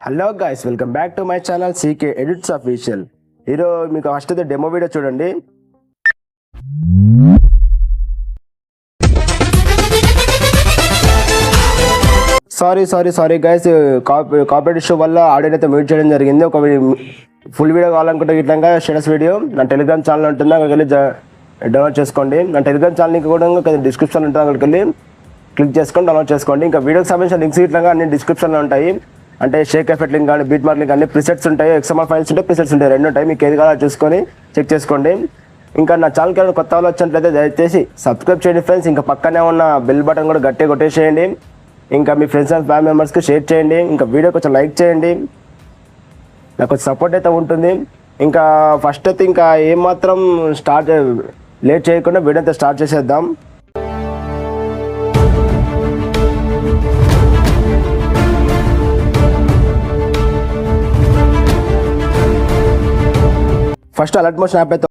Hello guys, welcome back to my channel CK edits official. ఈరోజు మీకు first అయితే demo video చూడండి. Sorry guys, copyright issue వల్ల audio అయితే మ్యూట్ చేయడం జరిగింది. ఒక ఫుల్ వీడియో కావాలనుకుంటే ఇట్లా స్టేటస్ వీడియో నా టెలిగ్రామ్ ఛానల్ ఉంటుంది, అక్కడికి వెళ్ళి డౌన్లోడ్ చేసుకోండి. నా టెలిగ్రామ్ ఛానల్ కూడా డిస్క్రిప్షన్ ఉంటుంది, అక్కడికి వెళ్ళి క్లిక్ చేసుకొని డౌన్లోడ్ చేసుకోండి. ఇంకా వీడియోకి సంబంధించిన లింక్స్ ఇట్లా అన్ని డిస్క్రిప్షన్లో ఉంటాయి. అంటే షేక్ ఎఫెక్ట్ లింక్ కానీ బీట్ మార్క్ లింక్ అన్ని ప్రిసెట్స్ ఉంటాయి, ఎక్స్ఎంఎల్ ఫైల్స్ ఉంటాయి, ప్రిసెట్స్ ఉంటాయి, రెండు ఉంటాయి. మీకు ఏది కావాలో చూసుకొని చెక్ చేసుకోండి. ఇంకా నా ఛానల్కి కొత్త వాళ్ళు వచ్చినట్లయితే దయచేసి సబ్స్క్రైబ్ చేయండి ఫ్రెండ్స్. ఇంకా పక్కనే ఉన్న బెల్ బటన్ కూడా గట్టిగా కొట్టేసేయండి. ఇంకా మీ ఫ్రెండ్స్ అండ్ ఫ్యామిలీ మెంబర్స్కి షేర్ చేయండి. ఇంకా వీడియో కొంచెం లైక్ చేయండి, నాకు కొంచెం సపోర్ట్ అయితే ఉంటుంది. ఇంకా ఫస్ట్ అయితే ఇంకా ఏమాత్రం లేట్ చేయకుండా వీడియో అయితే స్టార్ట్ చేసేద్దాం. ఫస్ట్ అలర్ట్ మోషన్ యాప్ అయితే